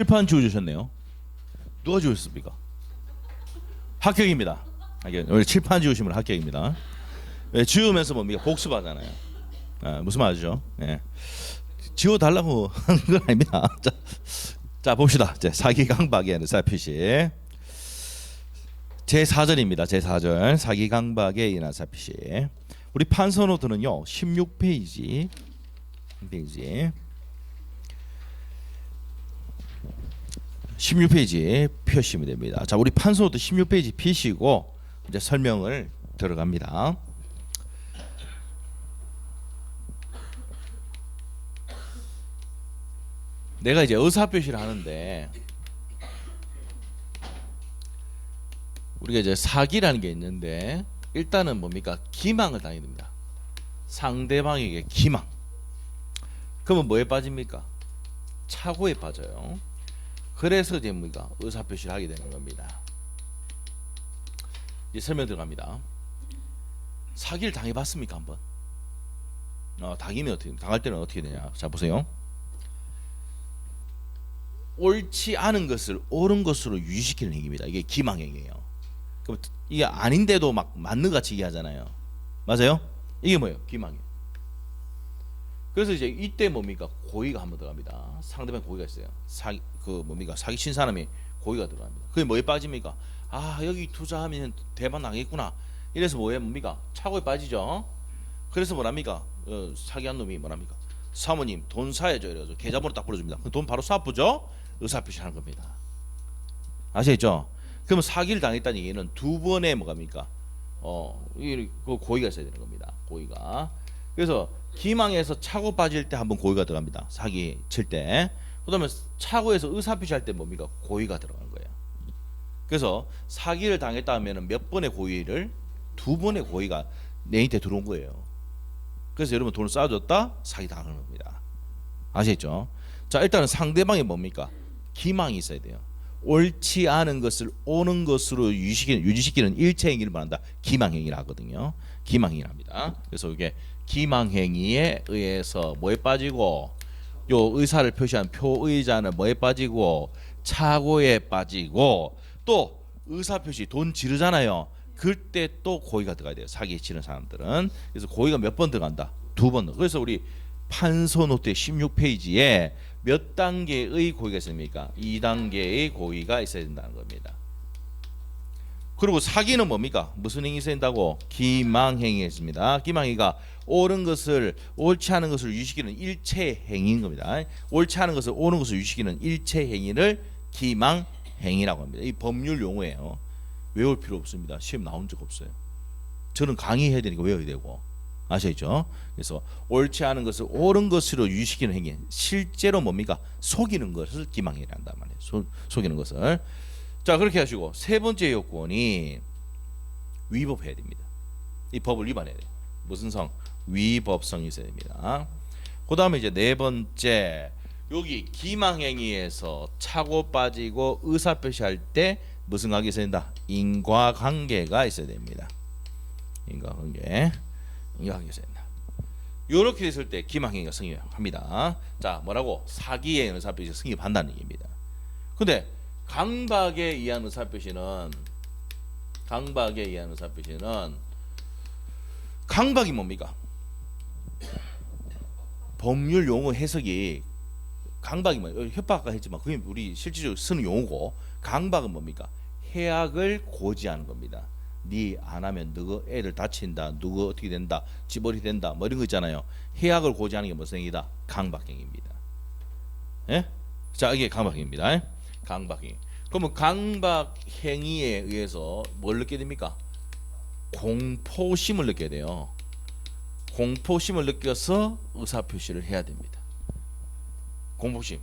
칠판 지워주셨네요. 누가 지웠습니까? 합격입니다. 원래 칠판 지우시면 합격입니다. 지우면서 뭡니까? 복습하잖아요. 무슨 말이죠? 지워달라고 하는 건 아닙니다. 자 봅시다. 사기강박의 의사표시 제4절입니다. 제4절 사기강박의 의사표시. 우리 판서노트는요 16페이지 16페이지 펴시면 됩니다. 자, 우리 판서노트 16페이지 피시고 이제 설명을 들어갑니다. 내가 이제 의사표시를 하는데 우리가 이제 사기라는 게 있는데 일단은 뭡니까? 기망을 당해야 됩니다. 상대방에게 기망. 그러면 뭐에 빠집니까? 착오에 빠져요. 그래서 이제 뭡니까? 의사표시를 하게 되는 겁니다. 이제 설명 들어갑니다. 사기를 당해봤습니까 한번? 당할 때는 어떻게 되냐? 자 보세요. 옳지 않은 것을 옳은 것으로 유지시키는 행위입니다. 이게 기망행위예요. 그럼 이게 아닌데도 막 맞는 같이 얘기하잖아요. 맞아요? 이게 뭐예요? 기망이에요. 그래서 이제 이때 뭡니까? 고의가 한번 들어갑니다. 상대방 고의가 있어요. 사기친 사람이 고의가 들어갑니다. 그게 뭐에 빠집니까? 여기 투자하면 대박 나겠구나. 이래서 뭡니까? 착오에 빠지죠. 그래서 뭐랍니까? 사기한 놈이 뭐랍니까? 사모님 돈 사야죠. 이래서 계좌번호 딱 불러줍니다. 돈 바로 쏴부죠. 의사표시하는 겁니다. 아시겠죠? 그러면 사기를 당했다는 얘기는 두 번의 뭐갑니까? 그 고의가 있어야 되는 겁니다. 고의가. 그래서 기망에서 착오 빠질 때 한번 고의가 들어갑니다. 사기 칠 때. 그다음에 착오에서 의사표시할 때 뭡니까? 고의가 들어가는 거예요. 그래서 사기를 당했다 하면은 몇 번의 고의를 두 번의 고의가 내한테 들어온 거예요. 그래서 여러분 돈을 쏴줬다 사기 당하는 겁니다. 아시겠죠? 자 일단은 상대방이 뭡니까? 기망이 있어야 돼요. 옳지 않은 것을 옳은 것으로 유지시키는 일체 행위를 말한다. 기망행위를 하거든요. 기망행위를 합니다. 그래서 이게 기망행위에 의해서 뭐에 빠지고 요 의사를 표시한 표의자는 뭐에 빠지고 착오에 빠지고 또 의사표시 돈 지르잖아요. 그때 또 고의가 들어가야 돼요. 사기 치는 사람들은. 그래서 고의가 몇 번 들어간다? 두 번. 그래서 우리 판서노트 16페이지에 몇 단계의 고의가 있습니까? 2단계의 고의가 있어야 된다는 겁니다. 그리고 사기는 뭡니까? 무슨 행위 있어야 된다고? 기망행위였습니다. 기망행위가 옳은 것을 옳지 않은 것을 유지시키는 일체 행위인 겁니다. 옳지 않은 것을 옳은 것을 유지시키는 일체 행위를 기망행위라고 합니다. 이 법률 용어예요. 외울 필요 없습니다. 시험 나온 적 없어요. 저는 강의해야 되니까 외워야 되고. 아시겠죠? 그래서 옳지 않은 것을 옳은 것으로 유지시키는 행위. 실제로 뭡니까? 속이는 것을 기망행위라 한단 말이에요. 속이는 것을. 자 그렇게 하시고 세 번째 요건이 위법해야 됩니다. 이 법을 위반해야 돼요. 무슨 성? 위법성이 있어야 됩니다. 그 다음에 이제 네 번째 여기 기망행위에서 착오 빠지고 의사표시할 때 무슨 관계 있어야 된다? 인과관계가 있어야 됩니다. 인과관계 있어야 된다. 이렇게 됐을 때 기망행위가 성립합니다. 자 뭐라고? 사기의 의사표시 성립한다는 얘기입니다. 근데 강박에 의한 의사표시는 강박이 뭡니까? 법률 용어 해석이 강박이 뭐예요? 협박과 했지만 그게 우리 실질적으로 쓰는 용어고 강박은 뭡니까? 해악을 고지하는 겁니다. 네 안 하면 누구 애들 다친다, 누구 어떻게 된다, 집어리 된다, 뭐 이런 거 있잖아요. 해악을 고지하는 게 무슨 행위다? 강박행위입니다. 예? 자 이게 강박행위입니다. 강박행위. 그러면 강박행위에 의해서 뭘 느끼게 됩니까? 공포심을 느껴야 돼요. 공포심을 느껴서 의사표시를 해야 됩니다. 공포심.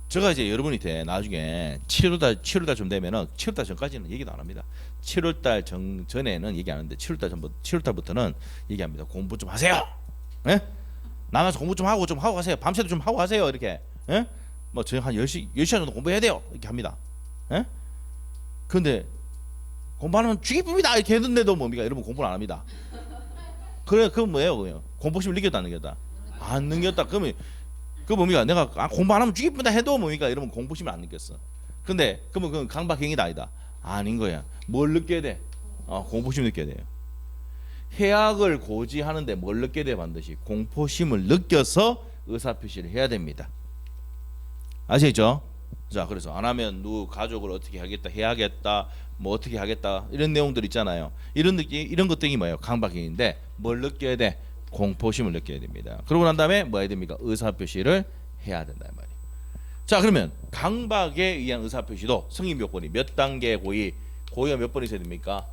제가 이제 여러분한테 나중에 7월달 좀 되면은 7월달 전까지는 얘기도 안 합니다. 7월달 전에는 얘기 안 하는데 7월달부터는 얘기합니다. 공부 좀 하세요. 예? 나가서 공부 좀 하고 가세요. 밤새도 좀 하고 가세요. 이렇게. 예? 뭐 저녁 한 10시간 정도 공부해야 돼요. 이렇게 합니다. 예? 근데 공부하면 죽이쁩니다. 이렇게 했는데도 뭡니까? 여러분 공부를 안 합니다. 그래 그건 뭐예요? 공포심을 느꼈다 안 느꼈다? 안 느꼈다. 그러면 그 뭡니까? 내가 공부 안 하면 죽이뿐다 해도 뭡니까? 이러면 공포심을 안 느꼈어. 근데 그러면 그건 강박행위다 아니다? 아닌 거야. 뭘 느껴야 돼? 공포심 느껴야 돼요. 해악을 고지하는데 뭘 느껴야 돼? 반드시 공포심을 느껴서 의사표시를 해야 됩니다. 아시겠죠? 자, 그래서 안 하면 누구 가족을 어떻게 하겠다, 해야겠다, 뭐 어떻게 하겠다 이런 내용들 있잖아요. 이런 느낌, 이런 것들이 뭐예요? 강박행위인데 뭘 느껴야 돼? 공포심을 느껴야 됩니다. 그러고 난 다음에 뭐 해야 됩니까? 의사표시를 해야 된다 말이에요. 자, 그러면 강박에 의한 의사표시도 성립 요건이 몇 단계 고의? 고의가 몇 번 있어야 됩니까?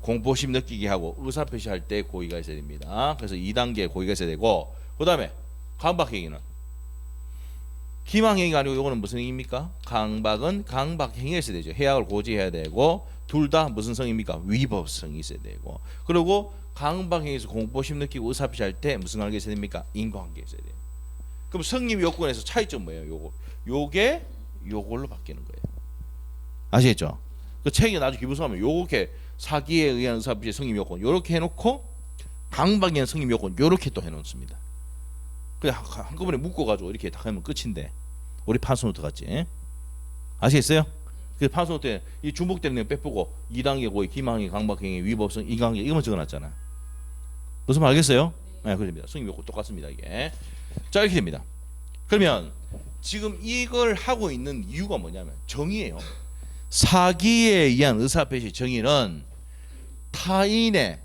공포심 느끼게 하고 의사표시할 때 고의가 있어야 됩니다. 그래서 2단계 고의가 있어야 되고, 그 다음에 강박행위는 기망행위가 아니고 이거는 무슨 행위입니까? 강박은 강박행위가 있어야 되죠. 해악을 고지해야 되고, 둘 다 무슨 성입니까? 위법성이 있어야 되고, 그리고 강박행위에서 공포심 느끼고 의사표시할 때 무슨 관계 있어야 됩니까? 인과관계 있어야 돼요. 그럼 성립 요건에서 차이점 뭐예요? 요게 요걸로 바뀌는 거예요. 아시겠죠? 그 책이 나중에 기부서하면 요렇게 사기에 의한 의사표시 성립 요건 요렇게 해놓고 강박에 의한 성립 요건 요렇게 또 해놓습니다. 그냥 한꺼번에 묶어가지고 이렇게 다 하면 끝인데 우리 판소노트 같지? 아시겠어요? 그 판소노트 이 중복되는 거 빼보고 2단계 고의, 기망행위, 강박행위, 위법성, 인과관계 이것만 적어놨잖아. 무슨 말 알겠어요? 네, 그렇습니다. 성립 요건 똑같습니다 이게. 자, 이렇게 됩니다. 그러면 지금 이걸 하고 있는 이유가 뭐냐면 정의예요. 사기에 의한 의사표시 정의는 타인의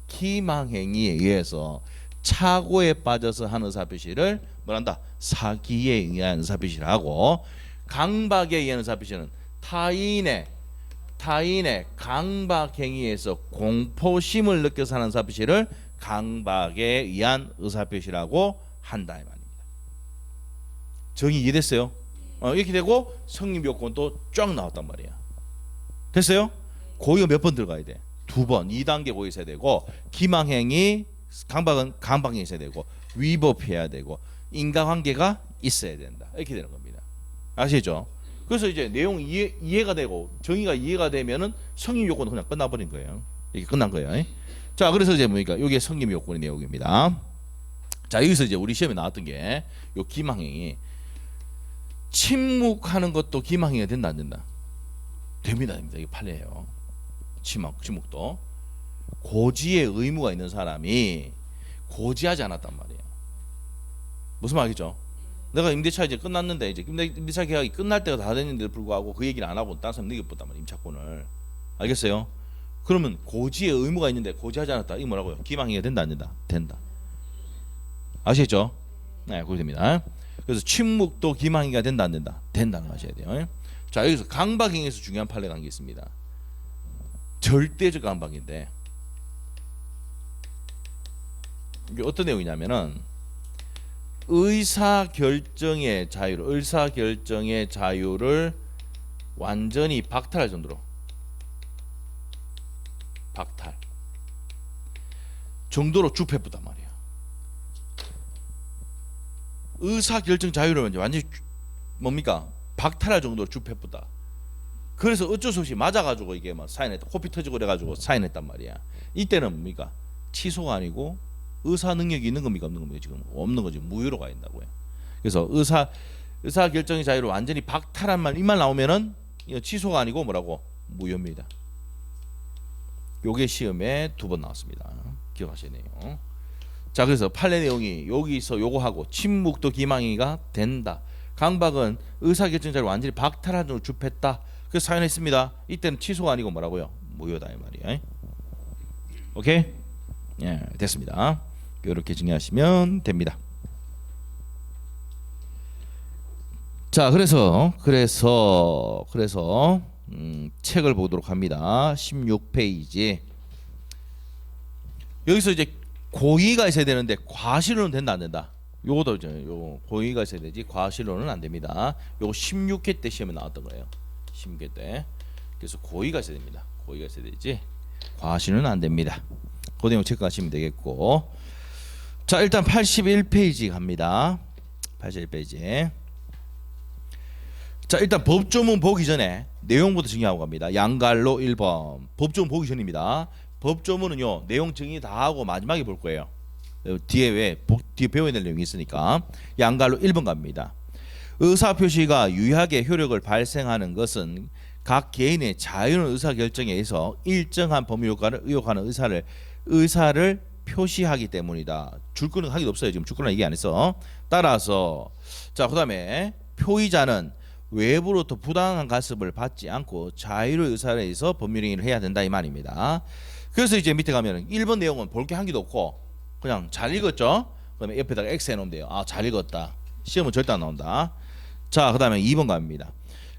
기망행위에 의해서 착오에 빠져서 하는 의사표시를 뭐란다? 사기에 의한 의사표시를 하고, 강박에 의한 의사표시는 타인의 강박행위에서 공포심을 느껴서 하는 의사표시를 강박에 의한 의사표시라고 한다 이 말입니다. 정의 이해됐어요? 이렇게 되고 성립 요건도 쫙 나왔단 말이야. 됐어요? 고의가 몇 번 들어가야 돼? 2번. 2단계 고의 있어야 되고, 기망행위, 강박은 강박행위 있어야 되고, 위법해야 되고, 인과관계가 있어야 된다. 이렇게 되는 겁니다. 아시죠? 그래서 이제 내용 이해가 되고 정의가 이해가 되면은 성립 요건은 그냥 끝나버린 거예요. 이게 끝난 거예요. 자, 그래서 이제 뭡니까? 이게 성립 요건의 내용입니다. 자, 여기서 이제 우리 시험에 나왔던 게 요 기망행위. 침묵하는 것도 기망행위가 된다 안 된다? 됩니다. 이게 판례예요. 침묵도 고지의 의무가 있는 사람이 고지하지 않았단 말이에요. 무슨 말이죠? 내가 임대차 이제 끝났는데 이제 임대차 계약이 끝날 때가 다 됐는데도 불구하고 그 얘기를 안 하고 다른 사람 넘겨버렸단 말이에요. 임차권을. 알겠어요? 그러면 고지의 의무가 있는데 고지하지 않았다. 이게 뭐라고요? 기망행위가 된다 안 된다? 된다. 아시겠죠? 네, 그렇게 됩니다. 그래서 침묵도 기망행위가 된다 안 된다? 된다는 거 아셔야 돼요. 자, 여기서 강박행위에서 중요한 판례가 한 게 있습니다. 절대적 강박인데 이게 어떤 내용이냐면은 의사결정의 자유를 완전히 박탈할 정도로 주폐부단 말이야. 의사결정 자유를 완전히 뭡니까? 박탈할 정도로 주폐부다. 그래서 어쩔 수 없이 맞아가지고 이게 막 사인했다. 코피 터지고 그래가지고 사인했단 말이야. 이때는 뭡니까? 취소가 아니고 의사 능력이 있는 겁니까? 없는 겁니까? 지금 없는 거지. 무효로 가 있다고요. 그래서 의사 결정의 자유를 완전히 박탈한 말 이 말 나오면은 취소가 아니고 뭐라고? 무효입니다. 요게 시험에 2번 나왔습니다. 기억하셔야 돼요. 자, 그래서 판례 내용이 여기서 요거 하고 침묵도 기망행위가 된다. 강박은 의사 결정 자유를 완전히 박탈한 정도로 주폐했다. 그래서 사인했습니다. 이때는 취소가 아니고 뭐라고요? 무효다 이 말이야. 오케이? 예, 됐습니다. 이렇게 정리하시면 됩니다. 자, 그래서 책을 보도록 합니다. 16페이지. 여기서 이제 고의가 있어야 되는데 과실로는 된다 안 된다? 요것도 이제 요 고의가 있어야 되지 과실로는 안 됩니다. 요거 16회 때 시험에 나왔던 거예요. 16회 때. 그래서 고의가 있어야 됩니다. 고의가 있어야 되지 과실은 안 됩니다. 그 내용 체크하시면 되겠고. 자, 일단 81페이지 갑니다. 81페이지. 자, 일단 법조문 보기 전에 내용부터 정리하고 갑니다. 양갈로 1번. 법조문 보기 전입니다. 법조문은요 내용 정리 다 하고 마지막에 볼 거예요. 뒤에 배워야 될 내용이 있으니까 양갈로 1번 갑니다. 의사표시가 유효하게 효력을 발생하는 것은 각 개인의 자유로운 의사결정에 의해서 일정한 법률 효과를 의혹하는 의사를 표시하기 때문이다. 줄거는 하기도 없어요. 지금 줄거는 얘기 안 했어. 따라서 자 그다음에 표의자는 외부로부터 부당한 간섭을 받지 않고 자유로운 의사에 의해서 법률 행위를 해야 된다 이 말입니다. 그래서 이제 밑에 가면 1번 내용은 볼 게 한 개도 없고 그냥 잘 읽었죠. 그다음에 옆에다가 X 해놓으면 돼요. 아 잘 읽었다. 시험은 절대 안 나온다. 자 그다음에 2번 갑니다.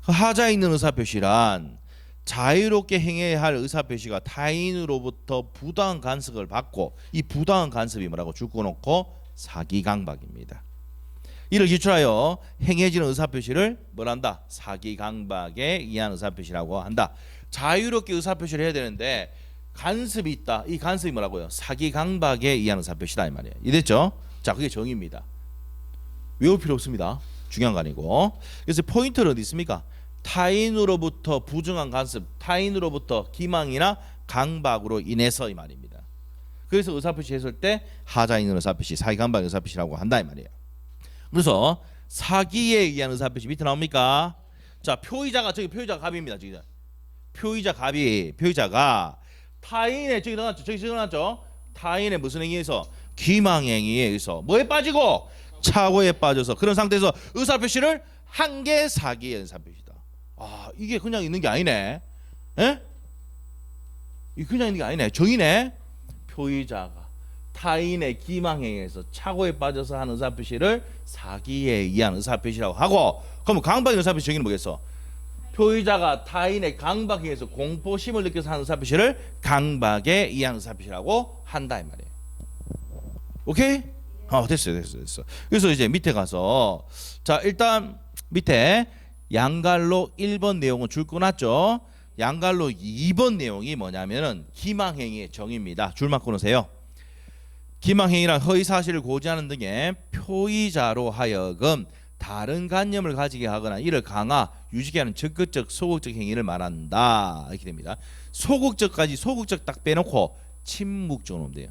하자에 있는 의사표시란 자유롭게 행해야 할 의사표시가 타인으로부터 부당한 간섭을 받고 이 부당한 간섭이 뭐라고 줄거놓고 사기강박입니다. 이를 기출하여 행해지는 의사표시를 뭐란다? 사기강박에 의한 의사표시라고 한다. 자유롭게 의사표시를 해야 되는데 간섭이 있다. 이 간섭이 뭐라고요? 사기강박에 의한 의사표시다 이 말이에요. 이해됐죠? 자 그게 정의입니다. 외울 필요 없습니다. 중요한 거 아니고. 그래서 포인트는 어디 있습니까? 타인으로부터 부정한 간섭, 타인으로부터 기망이나 강박으로 인해서 이 말입니다. 그래서 의사표시 했을 때 하자에 있는 의사표시, 사기강박 의사표시라고 한다 이 말이에요. 그래서 사기에 의한 의사표시 밑에 나옵니까? 자 표의자가 저기 표의자가 갑입니다. 지금 표의자가 타인의 저기 적어놨죠. 타인의 무슨 행위에서 기망행위에 의해서 뭐에 빠지고 착오에 빠져서 그런 상태에서 의사표시를 한 개 사기의 의사표시다. 아 이게 그냥 있는 게 아니네. 에? 이 그냥 있는 게 아니네. 정의네. 표의자가 타인의 기망행위에서 착오에 빠져서 하는 의사표시를 사기에 의한 의사표시라고 하고 그러면 강박의 의사표시 정의는 뭐겠어? 표의자가 타인의 강박행위에서 공포심을 느껴서 하는 의사표시를 강박에 의한 의사표시라고 한다 이 말이에요. 오케이? 됐어요. 그래서 이제 밑에 가서 자 일단 밑에 양갈로 1번 내용은 줄 꺼놨죠. 양갈로 2번 내용이 뭐냐면은 기망행위의 정의입니다. 줄만 끊으세요. 기망행위란 허위사실을 고지하는 등의 표의자로 하여금 다른 관념을 가지게 하거나 이를 강화, 유지케 하는 적극적, 소극적 행위를 말한다. 이렇게 됩니다. 소극적 딱 빼놓고 침묵적으로 하면 돼요.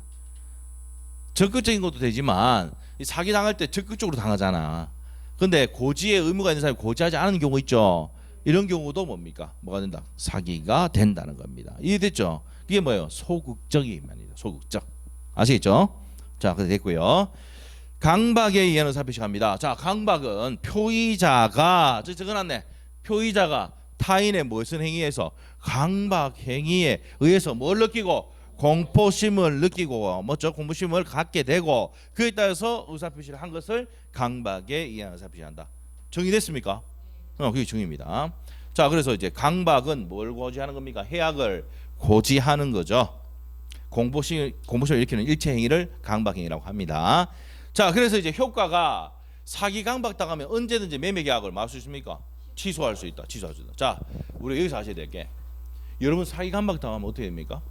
적극적인 것도 되지만 사기 당할 때 적극적으로 당하잖아. 근데 고지의 의무가 있는 사람이 고지하지 않은 경우 있죠. 이런 경우도 뭡니까? 뭐가 된다? 사기가 된다는 겁니다. 이해됐죠? 이게 뭐예요? 소극적인 말입니다. 소극적. 아시겠죠? 자, 그래 됐고요. 강박에 의한 의사표시 갑니다. 자, 강박은 표의자가 적어놨네. 표의자가 타인의 무슨 행위에서 강박 행위에 의해서 뭘 느끼고 공포심을 느끼고 공포심을 갖게 되고 그에 따라서 의사표시를 한 것을 강박에 의한 의사표시한다. 정의됐습니까? 그게 정의입니다. 자, 그래서 이제 강박은 뭘 고지하는 겁니까? 해악을 고지하는 거죠. 공포심을 일으키는 일체 행위를 강박행위라고 합니다. 자, 그래서 이제 효과가 사기 강박 당하면 언제든지 매매 계약을 막 할 수 있습니까? 취소할 수 있다. 자, 우리 여기서 하셔야 될 게 여러분 사기 강박 당하면 어떻게 됩니까?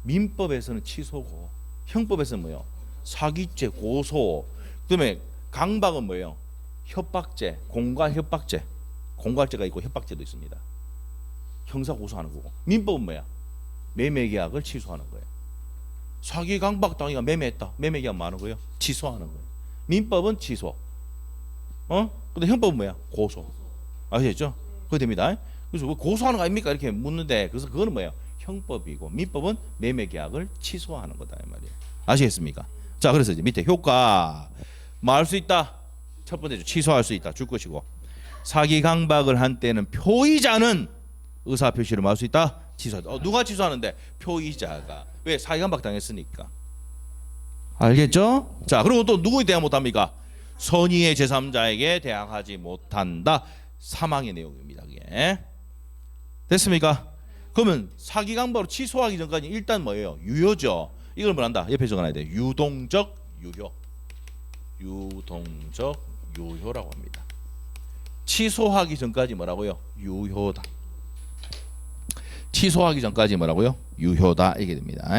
민법에서는 취소고 형법에서는 뭐예요? 사기죄, 고소. 그다음에 강박은 뭐예요? 협박죄, 공갈협박죄. 공갈죄가 있고 협박죄도 있습니다. 형사 고소하는 거고. 민법은 뭐야? 매매계약을 취소하는 거예요. 사기 강박 당이가 매매했다. 매매계약 뭐 하는 거예요? 취소하는 거예요. 민법은 취소. 근데 형법은 뭐야? 고소. 아시겠죠? 그거 됩니다. 그래서 고소하는 거 아닙니까? 이렇게 묻는데 그래서 그거는 뭐예요? 형법이고 민법은 매매계약을 취소하는 거다 이 말이에요. 아시겠습니까? 자, 그래서 이제 밑에 효과 뭐 할 수 있다. 첫 번째 취소할 수 있다. 줄 것이고 사기 강박을 한 때는 표의자는 의사 표시를 뭐 할 수 있다. 취소한다. 누가 취소하는데? 표의자가. 왜? 사기 강박 당했으니까. 알겠죠? 자, 그리고 또 누구에 대항 못합니까? 선의의 제3자에게 대항하지 못한다. 사망의 내용입니다. 이게 됐습니까? 그러면 사기 강박으로 취소하기 전까지 일단 뭐예요? 유효죠. 이걸 뭐란다? 옆에 적어놔야 돼. 유동적 유효. 유동적 유효라고 합니다. 취소하기 전까지 뭐라고요? 유효다. 취소하기 전까지 뭐라고요? 유효다. 이게 됩니다.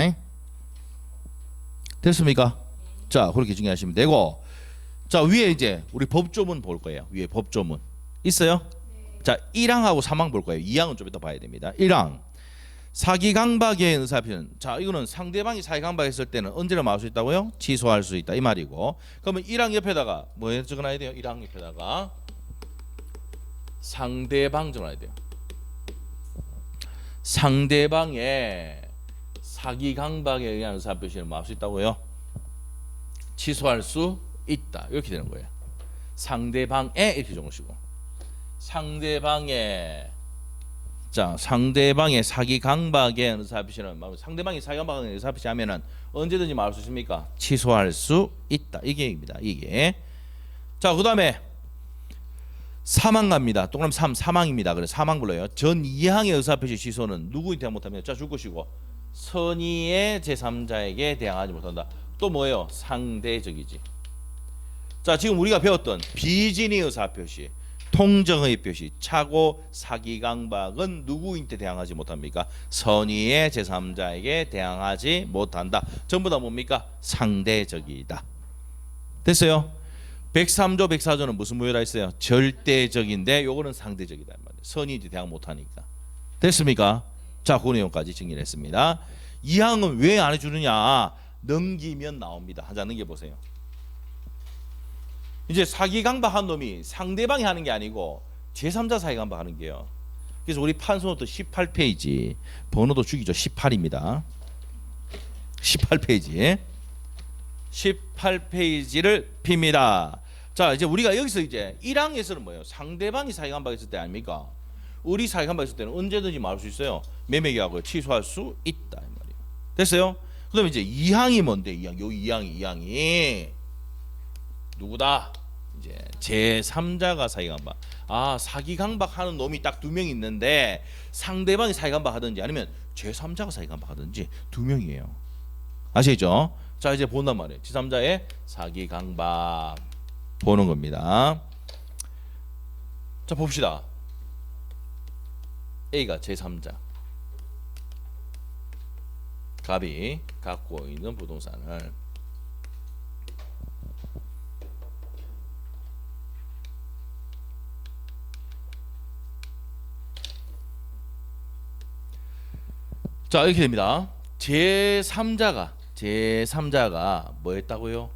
됐습니까? 자, 그렇게 정리하시면 되고, 자, 위에 이제 우리 법조문 볼 거예요. 위에 법조문 있어요? 자, 1항하고 3항 볼 거예요. 2항은 좀 이따 봐야 됩니다. 1항 사기강박의 의사표현. 자, 이거는 상대방이 사기강박했을 때는 언제나 뭐 할 수 있다고요? 취소할 수 있다 이 말이고. 그러면 1항 옆에다가 뭐 적어놔야 돼요? 1항 옆에다가 상대방 적어놔야 돼요. 상대방의 사기강박에 의한 의사표시는 뭐 할 수 있다고요? 취소할 수 있다 이렇게 되는 거예요. 상대방의 이렇게 적으시고 상대방의 사기 강박의 의사표시는 상대방이 사기 강박의 의사표시 하면은 언제든지 말할 수 있습니까? 취소할 수 있다 이게 얘기입니다. 이게 자 그다음에 사망 갑니다. 동그라미 3 사망입니다. 그래서 사망 불러요. 전 2항의 의사표시 취소는 누구에 대항 못하면 자 줄 것이고 선의의 제3자에게 대항하지 못한다. 또 뭐예요? 상대적이지. 자 지금 우리가 배웠던 비진의 의사표시 통정의 표시, 착오, 사기강박은 누구인테 대항하지 못합니까? 선의의 제3자에게 대항하지 못한다. 전부 다 뭡니까? 상대적이다. 됐어요? 103조, 104조는 무슨 무효라 했어요? 절대적인데 요거는 상대적이다. 선의인테 대항 못하니까. 됐습니까? 자, 그 내용까지 정리를 했습니다. 이 항은 왜 안 해주느냐? 넘기면 나옵니다. 한 장 넘겨보세요. 이제 사기강박한 놈이 상대방이 하는 게 아니고 제3자 사기강박하는 게요. 그래서 우리 판소노트 18페이지 번호도 죽이죠. 18입니다. 18페이지 18페이지를 핍니다. 자 이제 우리가 여기서 이제 1항에서는 뭐예요? 상대방이 사기강박했을 때 아닙니까? 우리 사기강박했을 때는 언제든지 말할 수 있어요. 매매계약을 취소할 수 있다 이 말이에요. 됐어요? 그다음에 이제 2항이 뭔데? 2항 요 2항이 누구다? 이제 제3자가 사기강박. 아 사기강박하는 놈이 딱 2명 있는데 상대방이 사기강박하든지 아니면 제3자가 사기강박하든지 2명이에요. 아시겠죠? 자 이제 본단 말이에요. 제3자의 사기강박 보는 겁니다. 자 봅시다. A가 제3자 갑이 갖고 있는 부동산을 자 이렇게 됩니다. 제3자가 뭐 했다고요?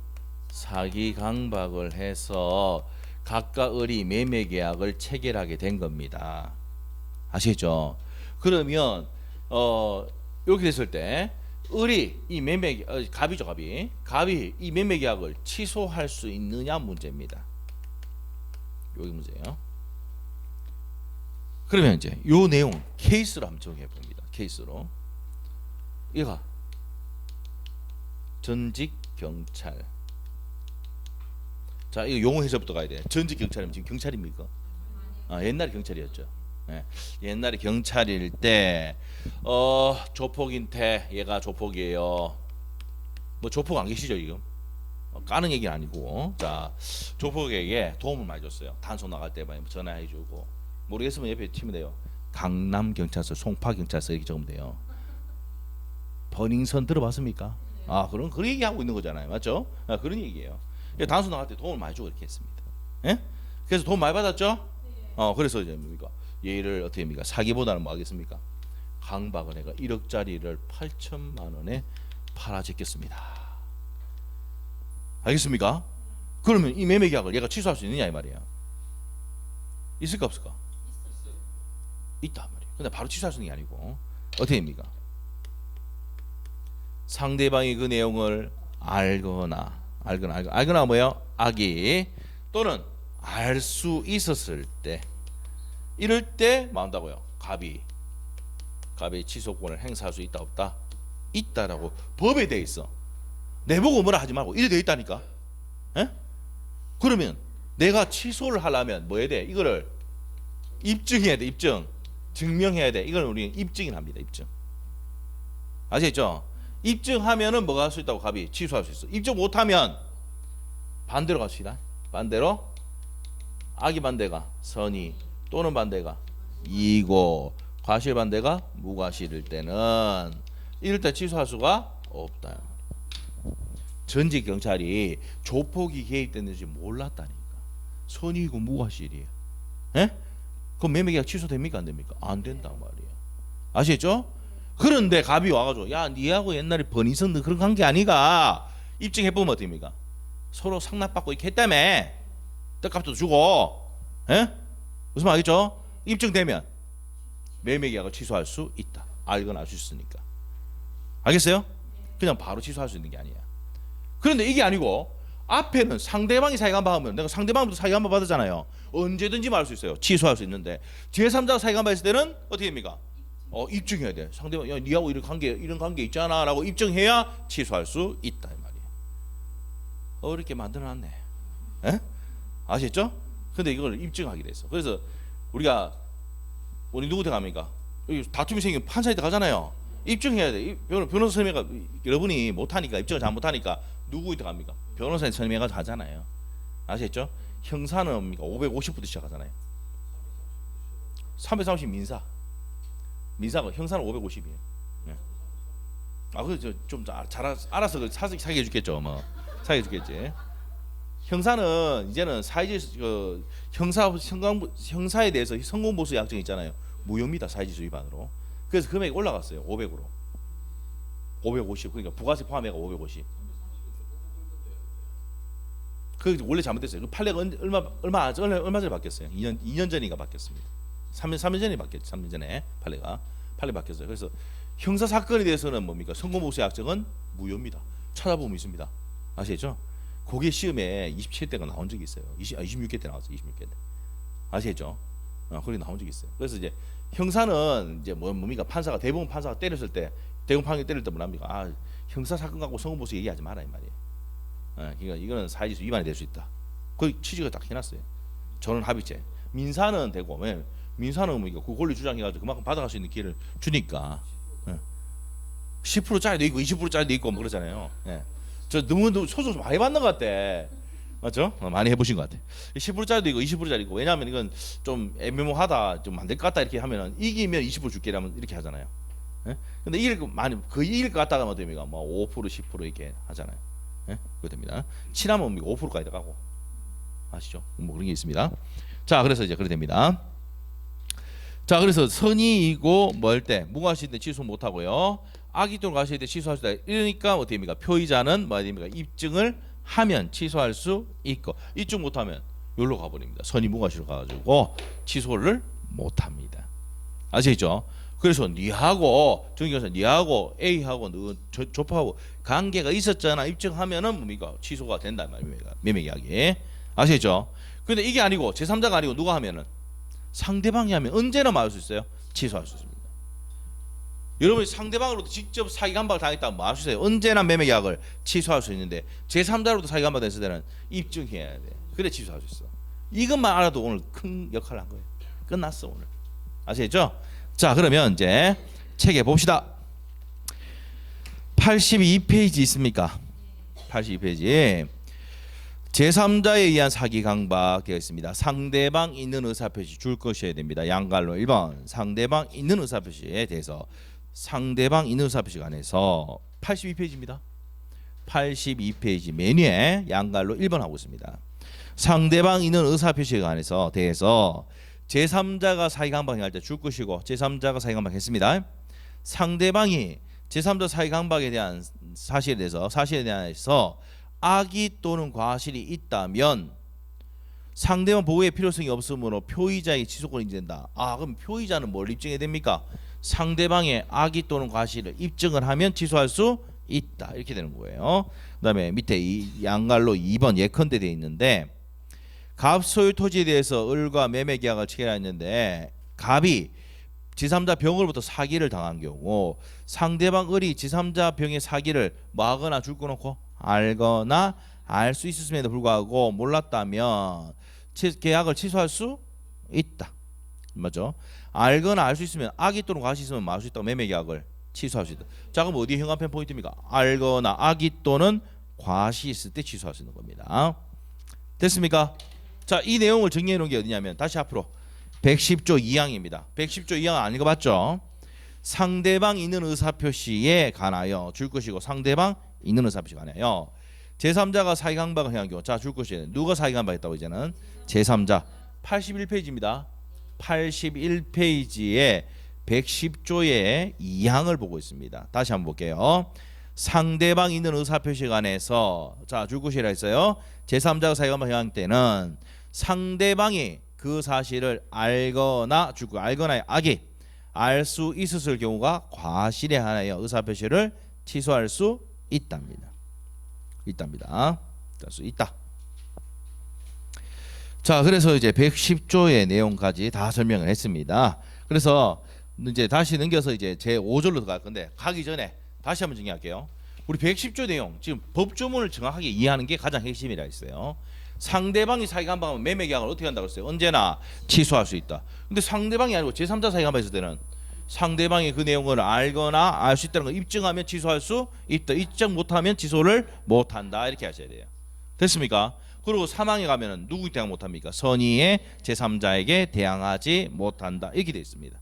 사기 강박을 해서 각각 을이 매매 계약을 체결하게 된 겁니다. 아시겠죠? 그러면 이렇게 됐을 때 을이 이 매매 갑이죠, 갑이 이 매매 계약을 취소할 수 있느냐 문제입니다. 여기 문제예요. 그러면 이제 요 내용 케이스로 한번 정해 봅니다. 케이스로. 얘가 전직 경찰. 자, 이거 용어 해석부터 가야 돼. 전직 경찰이면 지금 경찰입니까? 아, 옛날에 경찰이었죠. 네. 옛날에 경찰일 때 조폭인테 얘가 조폭이에요. 뭐 조폭 안 계시죠 지금? 까는 얘기는 아니고. 자, 조폭에게 도움을 많이 줬어요. 단속 나갈 때 많이 전화해주고. 모르겠으면 옆에 치면 돼요. 강남 경찰서, 송파 경찰서 이렇게 적으면 돼요. 버닝썬 들어봤습니까? 아 그런 얘기하고 있는 거잖아요, 맞죠? 아, 그런 얘기예요. 단수 나갈 때 도움을 많이 주고 이렇게 했습니다. 예? 그래서 돈 많이 받았죠? 그래서 이제 뭡니까? 얘를 어떻게 합니까? 사기보다는 뭐 하겠습니까? 강박을 해가 1억짜리를 8천만 원에 팔아 제꼈습니다. 알겠습니까? 그러면 이 매매 계약을 얘가 취소할 수 있느냐 이 말이야. 있을까 없을까? 있다 말이에요. 근데 바로 취소할 수 있는 게 아니고 어떻게 됩니까? 상대방이 그 내용을 알거나 뭐예요? 악이 또는 알 수 있었을 때 이럴 때 뭐 한다고요? 갑이 취소권을 행사할 수 있다 없다? 있다라고 법에 돼 있어. 내보고 뭐라 하지 말고 이래 돼 있다니까. 에? 그러면 내가 취소를 하려면 뭐 해야 돼? 이거를 입증해야 돼. 증명해야 돼. 이걸 우리는 입증이 합니다. 입증. 아시겠죠? 입증하면은 뭐가 할 수 있다고 갑이 취소할 수 있어. 입증 못하면 반대로 갑시다. 반대로 악의 반대가 선의 또는 반대가 이고 과실 반대가 무과실일 때는 이럴 때 취소할 수가 없다. 전직 경찰이 조폭이 개입됐는지 몰랐다니까. 선의고 무과실이에요. 예? 그럼 매매계약 취소됩니까 안 됩니까? 안 된단 말이에요. 아시겠죠? 그런데 갑이 와가지고 야 니하고 옛날에 번이 있었는데 그런 관계 아니가 입증해보면 어떻습니까? 서로 상납받고 이렇게 했다며 떡값도 주고 에? 무슨 말이죠? 입증되면 매매계약을 취소할 수 있다. 알거나 알 수 있으니까. 알겠어요? 그냥 바로 취소할 수 있는 게 아니야. 그런데 이게 아니고 앞에는 상대방이 사기간भा하면 내가 상대방부터 사기간바 받았잖아요. 언제든지 말할 수 있어요. 취소할 수 있는데 제3자가 사기간바했을 때는 어떻게 됩니까? 입증해야 돼. 상대방 야 니하고 이런 관계 있잖아라고 입증해야 취소할 수 있다 이 말이에요. 어렵게 만들어놨네. 에? 아시겠죠? 근데 이걸 입증하게 됐어. 그래서 우리가 우리 누구한테 갑니까? 여기 다툼이 생기면 판사한테 가잖아요. 입증해야 돼. 변호사 선임해가 여러분이 못하니까 입증을 잘 못하니까 누구한테 갑니까? 변호사한테 선임해가지고 하잖아요. 아시겠죠? 형사는 뭡니까? 550부터 시작하잖아요. 330 민사가 형사는 550이에요. 네. 그래서 좀 잘 알아서 사기해 주겠죠. 뭐 사기해 주겠지. 형사는 이제는 사회주의 형사에 대해서 성공보수 약정이 있잖아요. 무효입니다. 사회주의 위반으로. 그래서 금액이 올라갔어요. 500으로. 550. 그러니까 부가세 포함해가 550. 그 원래 잘못됐어요. 그 판례가 얼마 전에 바뀌었어요. 2년 전인가 바뀌었습니다. 3년 전에 바뀌었죠. 3년 전에 판례 바뀌었어요. 그래서 형사 사건에 대해서는 뭡니까? 성공보수 약정은 무효입니다. 찾아보면 있습니다. 아시겠죠? 그게 시험에 27대가 나온 적이 있어요. 26개 때 나왔어요. 26개 때. 아시겠죠? 거기 나온 적이 있어요. 그래서 이제 형사는 이제 뭡니까? 대부분 판사가 때렸을 때 대부분 판결 때릴 때 뭐랍니까? 형사 사건 갖고 성공보수 얘기하지 마라 이 말이에요. 그러니까 이거는 사회주의 위반이 될 수 있다. 그 취지가 딱 해놨어요. 저는 합의체. 민사는 되고 민사는 뭡니까? 그 권리 주장해가지고 그만큼 받아갈 수 있는 기회를 주니까 10%짜리도 있고 20%짜리도 있고 뭐 그러잖아요. 저 너무 소송 많이 받는 것 같아. 맞죠? 많이 해보신 것 같아. 10%짜리도 있고 20%짜리 있고. 왜냐하면 이건 좀 애매모하다, 좀 안 될 것 같다 이렇게 하면은 이기면 20% 줄게라면 이렇게 하잖아요. 근데 거의 이길 것 같다가 뭐 됩니까? 뭐 5% 10% 이렇게 하잖아요. 그거 됩니다. 친하면 5%까지 가고 아시죠? 뭐 그런 게 있습니다. 자, 그래서 이제 그래 됩니다. 자, 그래서 선의이고 뭘 때 무과실 때 취소 못 하고요. 악의도로 가실 때 취소할 수 있다. 이러니까 어떻게 됩니까? 표의자는 뭐 됩니까? 입증을 하면 취소할 수 있고 입증 못 하면 여기로 가버립니다. 선의 무과실로 가가지고 취소를 못 합니다. 아시겠죠? 그래서 니하고 정기관사 니하고 A하고 조파하고 관계가 있었잖아 입증하면은 뭡니까? 취소가 된다 말입니다. 매매계약이. 아시겠죠? 근데 이게 아니고 제3자가 아니고 누가 하면은 상대방이 하면 언제나 말할 수 있어요. 취소할 수 있습니다. 여러분이 상대방으로도 직접 사기간박을 당했다면 뭐 할 수 있어요. 언제나 매매계약을 취소할 수 있는데 제3자로도 사기간박 됐을 때는 입증해야 돼. 그래 취소할 수 있어. 이것만 알아도 오늘 큰 역할을 한 거예요. 끝났어 오늘. 아시겠죠? 자, 그러면 이제 책에 봅시다. 82페이지 있습니까? 82페이지. 제3자에 의한 사기 강박 되어 있습니다. 상대방 있는 의사표시 줄 것이어야 됩니다. 양갈로 1번 상대방 있는 의사표시에 대해서 상대방 있는 의사표시가 안에서 82페이지입니다. 82페이지 메뉴에 양갈로 1번 하고 있습니다. 상대방 있는 의사표시에 관해서 대해서 제3자가 사기강박할 때 줄 것이고 제3자가 사기강박했습니다. 상대방이 제3자 사기강박에 대한 사실에 대해서 악의 또는 과실이 있다면 상대방 보호의 필요성이 없으므로 표의자의 취소권이 인정된다. 그럼 표의자는 뭘 입증해야 됩니까? 상대방의 악의 또는 과실을 입증을 하면 취소할 수 있다. 이렇게 되는 거예요. 그다음에 밑에 이 양갈로 2번 예컨대 되어 있는데 갑 소유 토지에 대해서 을과 매매 계약을 체결했는데 갑이 제3자 병으로부터 사기를 당한 경우 상대방 을이 제3자 병의 사기를 뭐 하거나 줄 거놓고 알거나 알 수 있었음에도 불구하고 몰랐다면 계약을 취소할 수 있다. 맞죠? 알거나 알 수 있으면 악의 또는 과실이 있으면 뭐 할 수 있다고 매매 계약을 취소할 수 있다. 자, 그럼 어디 현관펜 포인트입니까? 알거나 악의 또는 과실이 있을 때 취소할 수 있는 겁니다. 됐습니까? 자, 이 내용을 정리해 놓은 게 어디냐면 다시 앞으로 110조 2항입니다. 110조 2항 안 읽어봤죠? 상대방 있는 의사표시에 관하여 줄 것이고 상대방 있는 의사표시에 관하여 제3자가 사기강박을 행한 경우 자, 줄 것이에요. 누가 사기강박했다고 이제는 제3자 81페이지입니다. 81페이지에 110조의 2항을 보고 있습니다. 다시 한번 볼게요. 상대방이 있는 의사표시 안에서 자 줄것이라 했어요. 제3자가 사유가 행할 때는 상대방이 그 사실을 알거나 줄것 알거나 악이 알 수 있었을 경우가 과실에 한하여 의사표시를 취소할 수 있답니다. 할 수 있다. 자, 그래서 이제 110조의 내용까지 다 설명을 했습니다. 그래서 이제 다시 넘겨서 이제 제 5절로 들어갈 건데 가기 전에 다시 한번 정리할게요. 우리 110조 내용 지금 법조문을 정확하게 이해하는 게 가장 핵심이라 했어요. 상대방이 사기간방하면 매매계약을 어떻게 한다고 했어요? 언제나 취소할 수 있다. 근데 상대방이 아니고 제3자 사기간방 했을 때는 상대방이 그 내용을 알거나 알 수 있다는 걸 입증하면 취소할 수 있다. 입증 못하면 취소를 못한다. 이렇게 하셔야 돼요. 됐습니까? 그리고 사망에 가면은 누구에게 대항 못합니까? 선의의 제3자에게 대항하지 못한다. 이렇게 되어 있습니다.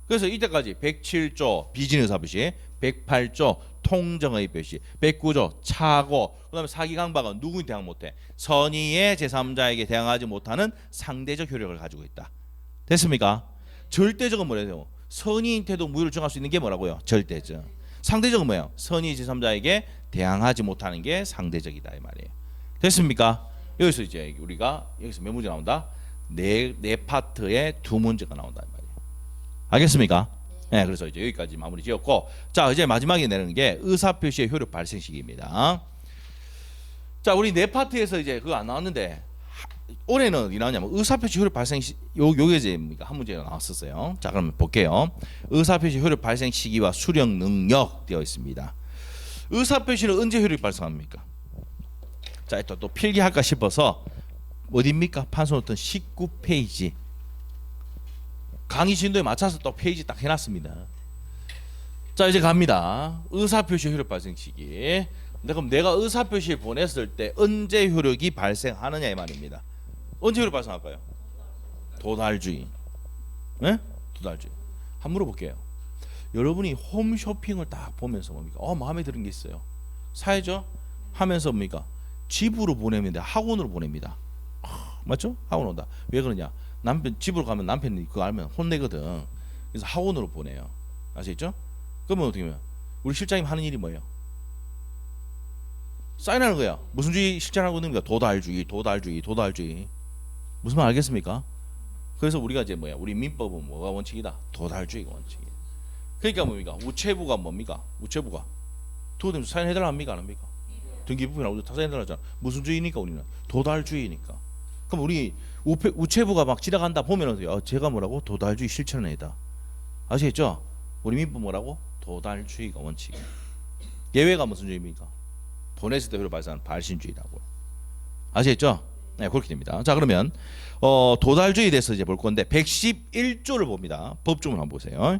그래서 이때까지 107조 비진의사표시, 108조 통정의 표시, 109조 차고, 그다음에 사기강박은 누구에게 대항 못해? 선의의 제3자에게 대항하지 못하는 상대적 효력을 가지고 있다. 됐습니까? 절대적은 뭐래요? 선의인태도 무효를 정할 수 있는 게 뭐라고요? 절대적. 상대적은 뭐예요? 선의 제3자에게 대항하지 못하는 게 상대적이다 이 말이에요. 됐습니까? 여기서 이제 우리가 여기서 몇 문제 나온다? 네 파트에 두 문제가 나온다 이 말이에요. 알겠습니까? 네, 그래서 이제 여기까지 마무리 지었고, 자 이제 마지막에 내는 게 의사표시의 효력 발생 시기입니다. 자 우리 네 파트에서 이제 그거 안 나왔는데 올해는 어디 나왔냐면 의사표시 효력 발생 시 요게 이제 한 문제가 나왔었어요. 자 그러면 볼게요. 의사표시 효력 발생 시기와 수령 능력 되어 있습니다. 의사표시는 언제 효력 발생합니까? 자 또 필기할까 싶어서 어디입니까? 판소노트 19페이지 강의 진도에 맞춰서 또 페이지 딱 해놨습니다. 자 이제 갑니다. 의사표시 효력 발생 시기. 그럼 내가 의사표시 보냈을 때 언제 효력이 발생하느냐 이 말입니다. 언제 효력 발생할까요? 도달주의. 네? 도달주의. 한번 물어볼게요. 여러분이 홈쇼핑을 딱 보면서 뭡니까? 마음에 드는 게 있어요. 사야죠? 하면서 뭡니까? 집으로 보내면 돼. 학원으로 보냅니다. 맞죠? 학원 온다. 왜 그러냐? 남편 집으로 가면 남편이 그거 알면 혼내거든. 그래서 학원으로 보내요. 아시겠죠? 그러면 어떻게 하면 우리 실장님 하는 일이 뭐예요? 사인하는 거야. 무슨 주의 실천하고 있는 거야? 도달주의. 무슨 말 알겠습니까? 그래서 우리가 이제 뭐야? 우리 민법은 뭐가 원칙이다? 도달주의가 원칙이에요. 그러니까 뭡니까? 우체부가 뭡니까? 우체부가 도대체 사인해달라 합니까? 안 합니까? 등기부표나 다 사인해달라 하잖아. 무슨 주의니까 우리는? 도달주의니까. 그럼 우리 우체부가 막 지나간다 보면은 제가 뭐라고? 도달주의 실천을 해다. 아시겠죠? 우리 민법 뭐라고? 도달주의가 원칙이에요. 예외가 무슨 주의입니까? 보냈을 때 효력 발생하는 발신주의라고요. 아시겠죠? 네, 그렇게 됩니다. 자, 그러면 도달주의에 대해서 이제 볼 건데 111조를 봅니다. 법조문 한번 보세요.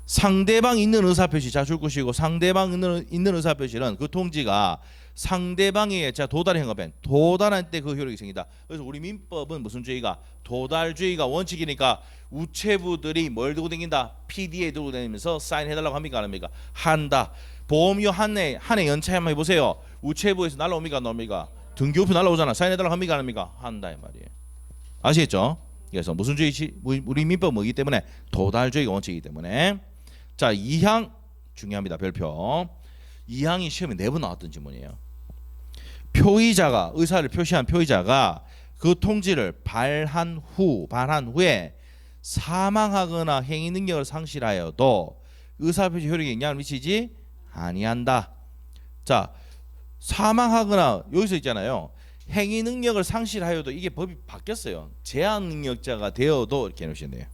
상대방이 있는 의사표시, 자 줄 것이고 상대방 있는 의사표시는 그 통지가 상대방이 자 도달의 행업엔 도달할 때 그 효력이 생긴다. 그래서 우리 민법은 무슨 주의가? 도달주의가 원칙이니까 우체부들이 뭘 들고 다닌다? PD에 들고 다니면서 사인해달라고 합니까? 안 합니까? 한다. 보험료 한 해 연차에 한번 해보세요. 우체부에서 날라옵니까? 안 나옵니까? 등기부표 날라오잖아. 사인해달라고 합니까? 안 합니까? 한다 이 말이에요. 아시겠죠? 그래서 무슨 주의? 우리 민법 뭐이기 때문에 도달주의가 원칙이기 때문에. 자 2항 중요합니다. 별표 2항이 시험에 4번 나왔던 지문이에요. 표의자가 의사를 표시한 표의자가 그 통지를 발한 후에 사망하거나 행위 능력을 상실하여도 의사표시 효력에 영향을 미치지 아니한다. 자 사망하거나 여기서 있잖아요. 행위 능력을 상실하여도 이게 법이 바뀌었어요. 제한 능력자가 되어도 이렇게 해놓으시면 돼요.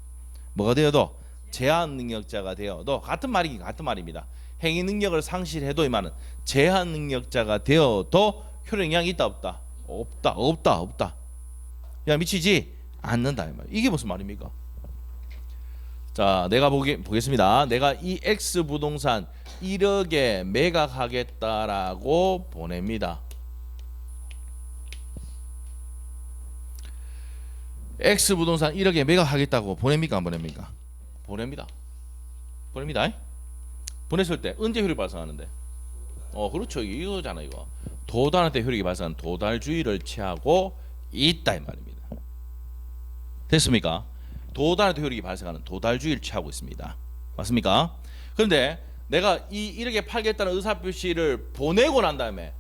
뭐가 되어도? 제한 능력자가 되어도 같은 말입니다. 행위 능력을 상실해도 이 말은 제한 능력자가 되어도 효력 영향이 있다 없다? 없다. 야 미치지 않는다 이 말. 이게 무슨 말입니까? 자 내가 보겠습니다. 내가 이 X 부동산 1억에 매각하겠다라고 보냅니다. X 부동산 1억에 매각하겠다고 보냅니까 안 보냅니까? 보냅니다. 보냈을 때 언제 효력이 발생하는데? 그렇죠. 이거잖아 이거. 도달할 때 효력이 발생하는 도달주의를 취하고 있다 이 말입니다. 됐습니까? 도달에도 효력이 발생하는 도달주의를 취하고 있습니다. 맞습니까? 그런데 내가 이렇게 팔겠다는 의사표시를 보내고 난 다음에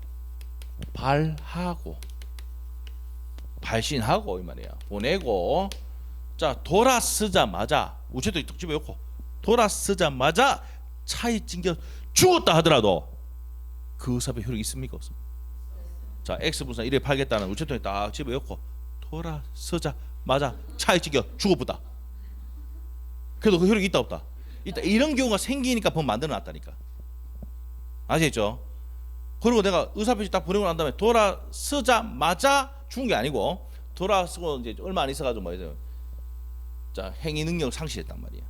발하고 발신하고 이 말이야. 보내고 자 돌아서자마자 우체통에 뚝 집어넣고 돌아서자마자 차에 찡겨 죽었다 하더라도 그 의사표시 효력이 있습니까? 없습니까? 자 X분산 이렇게 팔겠다는 우체통에 딱 집어넣고 돌아서자마자 차에 찡겨 죽어보다. 그래도 그 효력이 있다 없다? 있다. 이런 경우가 생기니까 법 만들어놨다니까. 아시겠죠? 그리고 내가 의사표시 딱 보내고 난 다음에 돌아서자마자 죽은 게 아니고 돌아서고 이제 얼마 안 있어가지고 뭐예요? 자 행위 능력 상실했단 말이야.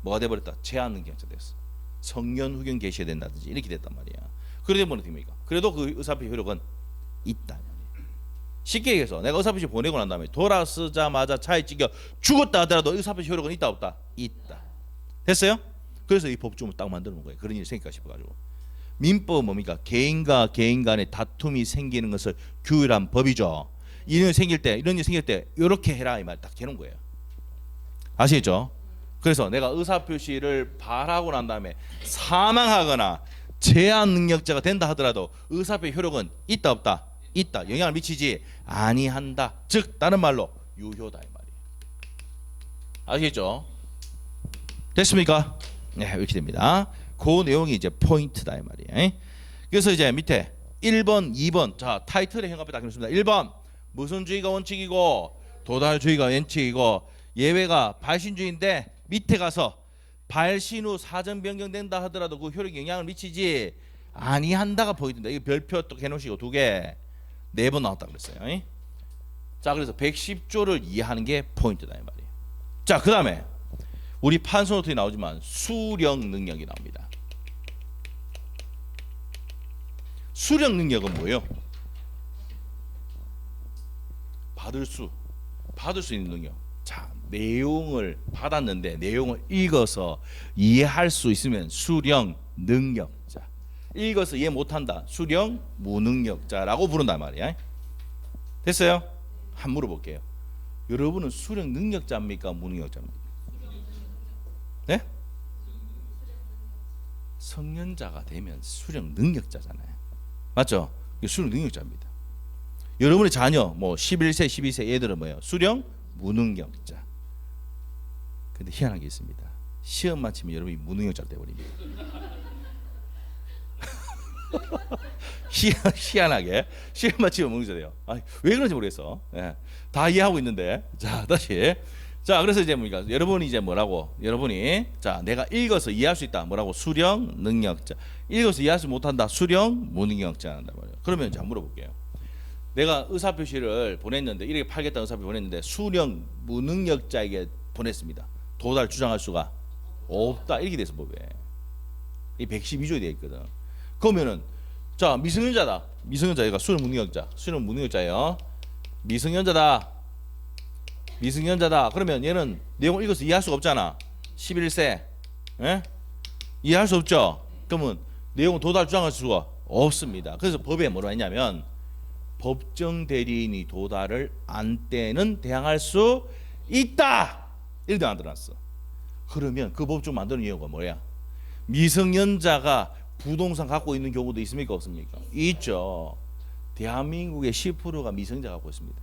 뭐가 돼버렸다? 제한 능력자 됐어. 성년 후견 개시해야 된다든지 이렇게 됐단 말이야. 그래 되면 어떻게 됩니까? 그래도 그 의사표시 효력은 있다. 쉽게 얘기해서 내가 의사표시 보내고 난 다음에 돌아서자마자 차에 찢겨 죽었다 하더라도 의사표시 효력은 있다 없다? 있다. 됐어요? 그래서 이 법조문을 딱 만들어 놓은 거예요. 그런 일이 생길까 싶어가지고. 민법은 뭡니까? 개인과 개인 간의 다툼이 생기는 것을 규율한 법이죠. 이런 일이 생길 때 이렇게 해라 이 말 딱 해놓은 거예요. 아시겠죠? 그래서 내가 의사표시를 발하고 난 다음에 사망하거나 제한 능력자가 된다 하더라도 의사표시 효력은 있다 없다? 있다. 영향을 미치지 아니한다. 즉 다른 말로 유효다 이 말이에요. 아시겠죠? 됐습니까? 네, 이렇게 됩니다. 그 내용이 이제 포인트다 이 말이에요. 그래서 이제 밑에 1번, 2번 자 타이틀의 형합에 딱 그렇습니다. 1번 무슨 주의가 원칙이고 도달주의가 원칙이고 예외가 발신주의인데 밑에 가서 발신 후 사전 변경된다 하더라도 그 효력에 영향을 미치지 아니한다가 포인트입니다. 이거 별표 또 해놓으시고 두 개 4번 나왔다 그랬어요. 자 그래서 110조를 이해하는 게 포인트다 이 말이에요. 자 그 다음에 우리 판소노트에 나오지만 수령 능력이 나옵니다. 수령 능력은 뭐예요? 받을 수 있는 능력. 자 내용을 받았는데 내용을 읽어서 이해할 수 있으면 수령 능력자. 읽어서 이해 못한다. 수령 무능력자라고 부른단 말이야. 됐어요? 한번 물어볼게요. 여러분은 수령 능력자입니까? 무능력자입니까? 네? 성년자가 되면 수령 능력자잖아요. 맞죠? 수령 능력자입니다. 여러분의 자녀 뭐 11세, 12세 얘들은 뭐예요? 수령 무능력자. 근데 희한한 게 있습니다. 시험만 치면 여러분이 무능력자가 되어버립니다. 희한하게 시험만 치면 무능력자 돼요. 왜 그런지 모르겠어. 예. 다 이해하고 있는데 자 다시 자 그래서 이제 뭡니까? 여러분이 이제 뭐라고? 여러분이 자 내가 읽어서 이해할 수 있다. 뭐라고? 수령 능력자. 읽어서 이해하지 못한다. 수령 무능력자 한단 말이에요. 그러면 이제 한번 물어볼게요. 내가 의사표시를 보냈는데 이렇게 팔겠다는 의사표시 보냈는데 수령 무능력자에게 보냈습니다. 도달 주장할 수가 없다. 이렇게 돼서 법에 이 112조에 되어 있거든. 그러면은 자 미성년자다. 미성년자가 수령 무능력자예요. 미성년자다. 그러면 얘는 내용을 읽어서 이해할 수가 없잖아. 11세. 예? 이해할 수 없죠. 그러면 내용을 도달 주장할 수가 없습니다. 그래서 법에 뭐라 했냐면 법정 대리인이 도달을 안 때는 대항할 수 있다. 이렇게 만들어놨어. 그러면 그 법 좀 만드는 이유가 뭐야? 미성년자가 부동산 갖고 있는 경우도 있습니까? 없습니까? 있죠. 대한민국의 10%가 미성년자 갖고 있습니다.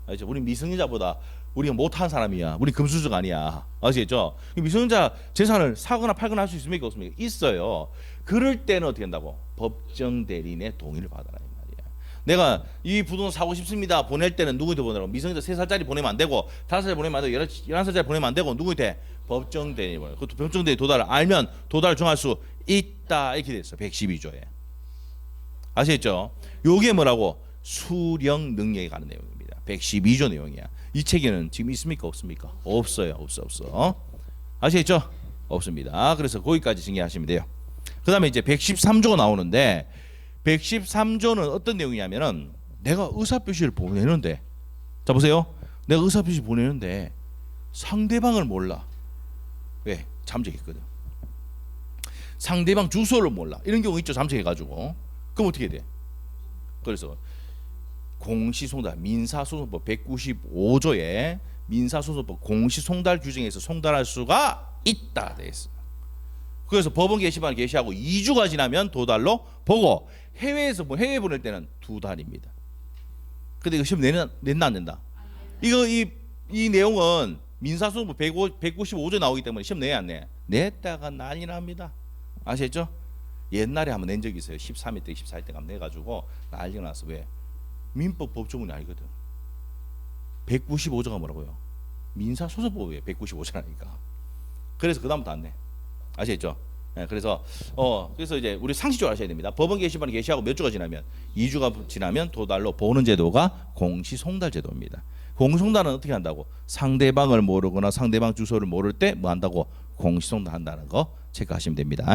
알죠? 우리 미성년자보다 우리가 못한 사람이야. 우리 금수저가 아니야. 아시겠죠? 미성년자 재산을 사거나 팔거나 할 수 있습니까? 없습니까? 있어요. 그럴 때는 어떻게 한다고? 법정 대리인의 동의를 받아라 이 말이야. 내가 이 부동산 사고 싶습니다. 보낼 때는 누구한테 보내라고? 미성년자 3살짜리 보내면 안 되고 5살 보내면 안 되고 11살짜리 보내면 안 되고 누구한테? 법정 대리인 보내. 그것도 법정 대리인 도달을 알면 도달을 정할 수 있다. 이렇게 됐어. 112조에. 아시겠죠? 요게 뭐라고? 수령 능력에 관한 내용입니다. 112조 내용이야. 이 책에는 지금 있습니까? 없습니까? 없어요. 없어. 아시겠죠? 없습니다. 그래서 거기까지 정리하시면 돼요. 그 다음에 이제 113조가 나오는데 113조는 어떤 내용이냐면은 내가 의사표시를 보내는데 자 보세요. 내가 의사표시 보내는데 상대방을 몰라. 왜? 잠적했거든. 상대방 주소를 몰라. 이런 경우 있죠. 잠적해가지고. 그럼 어떻게 돼? 그래서 공시송달 민사소송법 195조에 민사소송법 공시송달 규정에서 송달할 수가 있다 돼 있어. 그래서 법원 게시판을 게시하고 2주가 지나면 도달로 보고 해외에서 해외 보낼 때는 2달입니다. 근데 이거 시험 냈나 안 낸다? 이거 이 내용은 민사소송법 195조 나오기 때문에 시험 내야 안 내? 냈다가 난리 납니다. 아시겠죠? 옛날에 한번 낸 적이 있어요. 13회 때 14회 때 한번 내가지고 난리가 났어. 왜? 민법 법조문이 아니거든. 195조가 뭐라고요? 민사소송법이에요. 195조라니까. 그래서 그다음부터 안 내. 아시겠죠? 네, 그래서 이제 우리 상식적으로 아셔야 됩니다. 법원 게시판에 게시하고 몇 주가 지나면 2주가 지나면 도달로 보는 제도가 공시송달 제도입니다. 공시송달은 어떻게 한다고? 상대방을 모르거나 상대방 주소를 모를 때 뭐 한다고? 공시송달 한다는 거 체크하시면 됩니다.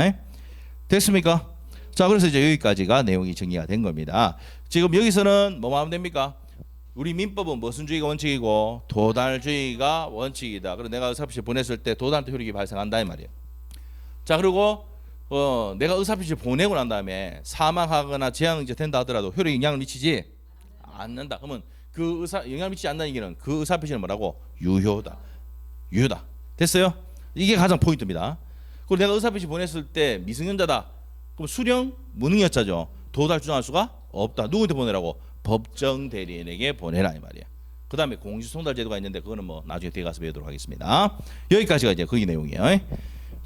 됐습니까? 자, 그래서 이제 여기까지가 내용이 정리가 된 겁니다. 지금 여기서는 뭐만 하면 됩니까? 우리 민법은 무슨 주의가 원칙이고 도달주의가 원칙이다. 그리고 내가 의사표시 보냈을 때 도달한테 효력이 발생한다 이 말이에요. 자, 그리고 내가 의사표시 보내고 난 다음에 사망하거나 재앙이 된다 하더라도 효력에 영향을 미치지 않는다. 그러면 그 영향을 미치지 않는 얘기는 그 의사표시는 뭐라고? 유효다. 됐어요? 이게 가장 포인트입니다. 그리고 내가 의사표시 보냈을 때 미성년자다. 그럼 수령 무능여자죠. 도달 주장할 수가 없다. 누구한테 보내라고? 법정 대리인에게 보내라 이 말이야. 그 다음에 공시송달 제도가 있는데 그거는 뭐 나중에 뒤에 가서 배우도록 하겠습니다. 여기까지가 이제 거기 내용이에요.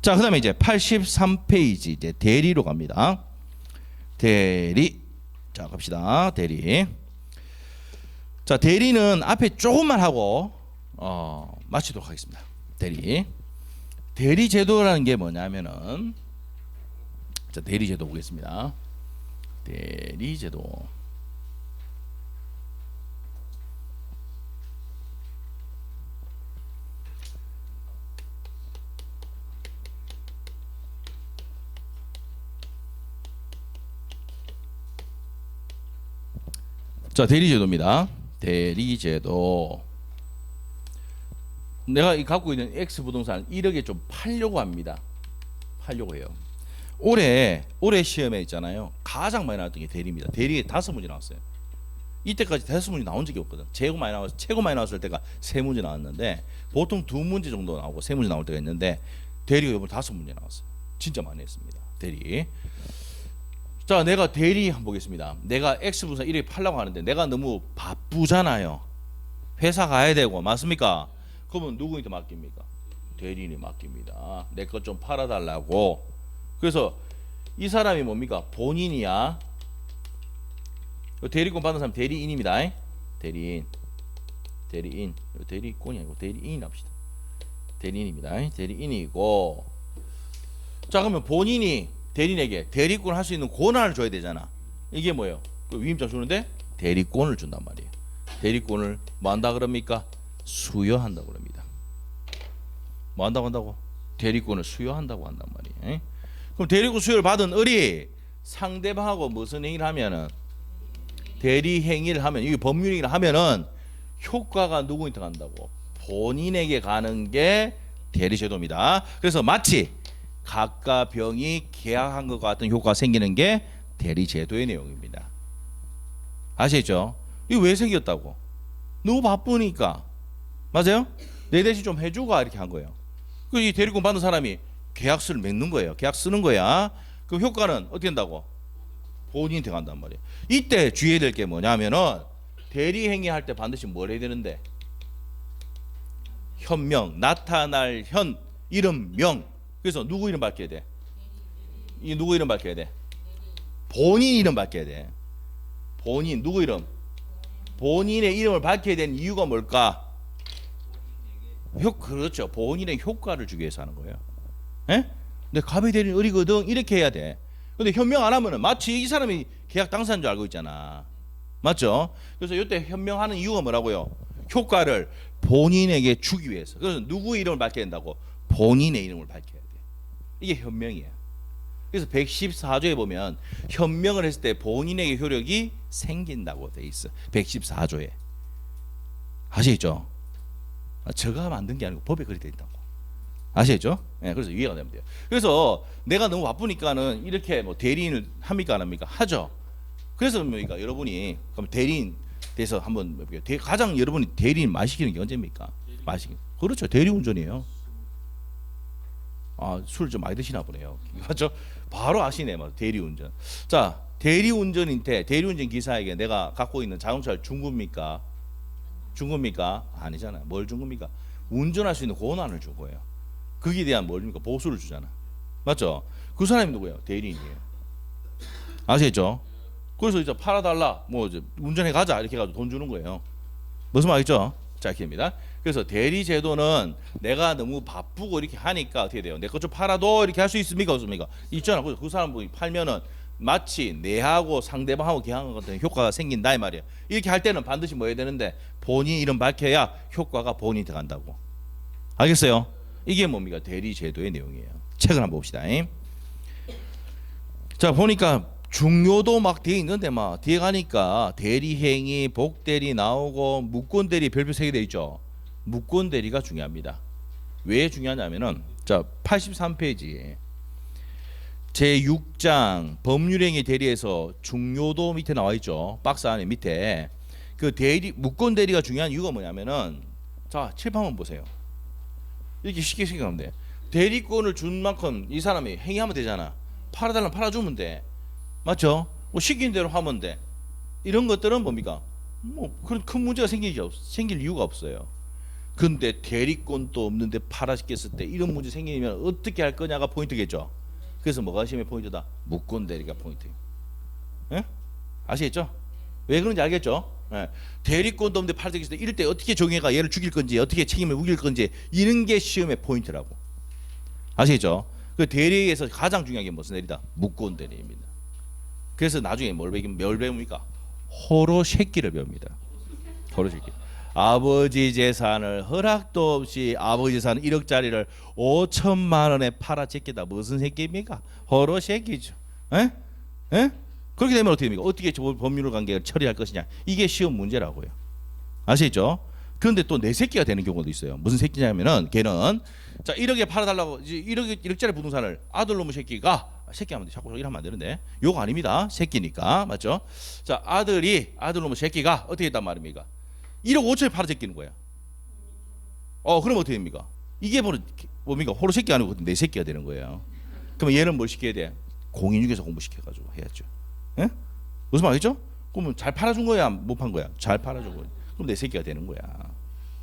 자, 그 다음에 이제 83페이지 이제 대리로 갑니다. 대리. 자, 갑시다. 대리. 자, 대리는 앞에 조금만 하고 마치도록 하겠습니다. 대리. 대리 제도라는 게 뭐냐면은 자, 대리 제도 보겠습니다. 대리 제도. 자, 대리제도입니다. 대리제도. 내가 갖고 있는 X 부동산 1억에 좀 팔려고 합니다. 팔려고 해요. 올해 시험에 있잖아요. 가장 많이 나왔던 게 대리입니다. 대리에 5문제 나왔어요. 이때까지 5문제 나온 적이 없거든. 최고 많이 나왔을 때가 3문제 나왔는데 보통 2문제 정도 나오고 3문제 나올 때가 있는데 대리가 이번 5문제 나왔어요. 진짜 많이 했습니다. 대리. 자, 내가 대리 한번 보겠습니다. 내가 X부동산 1억 팔려고 하는데 내가 너무 바쁘잖아요. 회사 가야 되고 맞습니까? 그러면 누구한테 맡깁니까? 대리인이 맡깁니다. 내 것 좀 팔아달라고. 그래서 이 사람이 뭡니까? 본인이야. 대리권 받은 사람 대리인입니다. 대리인. 대리권이 아니고 대리인 합시다. 대리인입니다. 대리인이고. 자, 그러면 본인이 대리인에게 대리권을 할 수 있는 권한을 줘야 되잖아. 이게 뭐예요? 위임장 주는데 대리권을 준단 말이에요. 대리권을 뭐 한다 그럽니까? 수여한다고 그럽니다. 뭐 한다고? 대리권을 수여한다고 한단 말이에요. 그럼 대리권 수여를 받은 을이 상대방하고 무슨 행위를 하면은 대리 행위를 하면 이게 법률 행위를 하면은 효과가 누구한테 간다고? 본인에게 가는 게 대리제도입니다. 그래서 마치 가가 병이 계약한 것과 같은 효과가 생기는 게 대리제도의 내용입니다. 아시겠죠? 이거 왜 생겼다고? 너무 바쁘니까. 맞아요? 내 대신 좀 해주고 이렇게 한 거예요. 이 대리권 받는 사람이 계약서를 맺는 거예요. 계약 쓰는 거야. 그 효과는 어떻게 된다고? 본인한테 간단 말이에요. 이때 주의해야 될 게 뭐냐면은 대리 행위할 때 반드시 뭘 해야 되는데? 현명, 나타날 현, 이름, 명. 그래서 누구 이름 밝혀야 돼? 이 누구 이름 밝혀야 돼? 본인 이름 밝혀야 돼. 본인 누구 이름? 본인의 이름을 밝혀야 되는 이유가 뭘까? 그렇죠. 본인의 효과를 주기 위해서 하는 거예요. 에? 근데 갑의 대리는 을이거든. 이렇게 해야 돼. 근데 현명 안 하면은 마치 이 사람이 계약 당사자인 줄 알고 있잖아. 맞죠? 그래서 이때 현명하는 이유가 뭐라고요? 효과를 본인에게 주기 위해서. 그래서 누구 이름을 밝혀야 된다고? 본인의 이름을 밝혀야 돼. 이게 현명이야. 그래서 114조에 보면 현명을 했을 때 본인에게 효력이 생긴다고 돼 있어. 114조에. 아시겠죠? 제가 만든 게 아니고 법에 그렇게 돼 있다고. 아시겠죠? 네, 그래서 이해가 되면 돼요. 그래서 내가 너무 바쁘니까는 이렇게 뭐 대리인을 합니까 안 합니까? 하죠. 그래서 뭡니까? 여러분이 그럼 대리인 돼서 한번 가장 여러분이 대리인 많이 시키는 게 언제입니까? 마시기. 그렇죠. 대리운전이에요. 술 좀 많이 드시나 보네요. 맞죠? 바로 아시네, 막 대리운전. 자, 대리운전인데 대리운전 기사에게 내가 갖고 있는 자동차를 준 겁니까? 준 겁니까? 아니잖아요. 뭘 준 겁니까? 운전할 수 있는 권한을 준 거예요. 거기에 대한 뭘입니까? 보수를 주잖아. 맞죠? 그 사람이 누구예요? 대리인이에요. 아시겠죠? 그래서 이제 팔아달라, 뭐 이제 운전해 가자 이렇게 해가지고 돈 주는 거예요. 무슨 말이죠? 자, 이렇게 됩니다. 그래서 대리 제도는 내가 너무 바쁘고 이렇게 하니까 어떻게 돼요? 내 것 좀 팔아도 이렇게 할 수 있습니까? 없습니까? 있잖아. 그 사람이 팔면은 마치 내하고 상대방하고 계약한 것 같은 효과가 생긴다 이 말이에요. 이렇게 할 때는 반드시 뭐 해야 되는데 본인 이름 밝혀야 효과가 본인이 들어간다고. 알겠어요? 이게 뭡니까? 대리 제도의 내용이에요. 책을 한번 봅시다. 자, 보니까 중요도 막 뒤에 있는데 막 뒤에 가니까 대리행위, 복대리 나오고 무권대리 별표 3개 돼 있죠. 무권대리가 중요합니다. 왜 중요하냐면은 자 83페이지 제6장 법률행위 대리에서 중요도 밑에 나와 있죠. 박스 안에 밑에 그 대리 무권대리가 중요한 이유가 뭐냐면은 자 칠판만 보세요. 이렇게 쉽게 생각하면 돼. 대리권을 준 만큼 이 사람이 행위하면 되잖아. 팔아달라면 팔아주면 돼. 맞죠? 뭐 시킨 대로 하면 돼. 이런 것들은 뭡니까? 뭐 그런 큰 문제가 생길 이유가 없어요. 근데 대리권도 없는데 팔아시켰을 때 이런 문제 생기면 어떻게 할 거냐가 포인트겠죠. 그래서 뭐가 심의 포인트다? 무권 대리가 포인트예요. 예? 아시겠죠? 왜 그런지 알겠죠? 예. 대리권도 없는데 팔아시켰을 때 이럴 때 어떻게 적용해가 얘를 죽일 건지 어떻게 책임을 우길 건지 이런 게 시험의 포인트라고. 아시겠죠? 그 대리에서 가장 중요한 게 무슨 대리다? 무권 대리입니다. 그래서 나중에 뭘 배웁니까? 호로 새끼를 배웁니다. 호로 새끼. 아버지 재산을 허락도 없이 아버지 재산 1억짜리를 5천만 원에 팔아 제끼다 무슨 새끼입니까? 호로 새끼죠. 에? 에? 그렇게 되면 어떻게 됩니까? 어떻게 법률 관계를 처리할 것이냐? 이게 시험 문제라고요. 아시죠? 그런데 또 내 새끼가 되는 경우도 있어요. 무슨 새끼냐면은 걔는 자 1억에 팔아달라고 1억짜리 부동산을 아들 놈의 새끼가 새끼하면 자꾸 이러면 안 되는데 요거 아닙니다. 새끼니까 맞죠? 자 아들 놈의 새끼가 어떻게 했단 말입니까? 1억 5천에 팔아 제끼는 거야. 그럼 어떻게 됩니까? 이게 뭡니까? 호로 새끼 아니고 내 새끼가 되는 거예요. 그럼 얘는 뭘 시켜야 돼? 공인중개사 공부시켜가지고 해야죠. 예? 무슨 말이죠? 그러면 잘 팔아준 거야? 못 판 거야? 잘 팔아준 거야. 그럼 내 새끼가 되는 거야.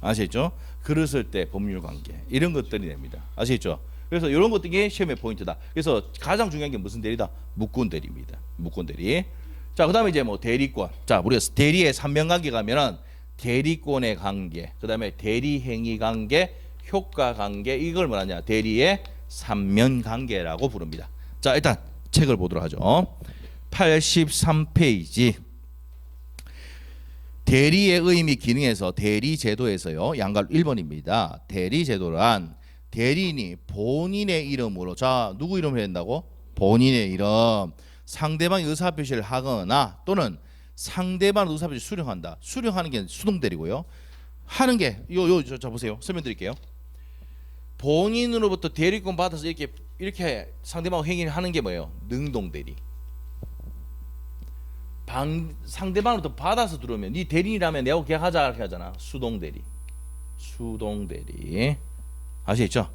아시겠죠? 그랬을 때 법률 관계 이런 것들이 됩니다. 아시겠죠? 그래서 이런 것들이 시험의 포인트다. 그래서 가장 중요한 게 무슨 대리다? 무권 대리입니다. 무권 대리. 자, 그다음에 이제 뭐 대리권. 자, 우리가 대리의 삼면관계 가면은 대리권의 관계, 그다음에 대리행위 관계, 효과 관계 이걸 뭐라냐? 대리의 삼면관계라고 부릅니다. 자, 일단 책을 보도록 하죠. 83페이지. 대리의 의미 기능에서 대리제도에서요. 양갈 1번입니다. 대리제도란 대리인이 본인의 이름으로 자 누구 이름을 한다고? 본인의 이름 상대방의 의사표시를 하거나 또는 상대방 의사표시 수령한다. 수령하는 게 수동대리고요. 하는 게 자 보세요. 설명드릴게요. 본인으로부터 대리권 받아서 이렇게 상대방 행위를 하는 게 뭐예요? 능동대리. 상대방으로부터 받아서 들어오면 네 대리인이라면 내하고 계약하자 이렇게 하잖아. 수동대리. 아시겠죠?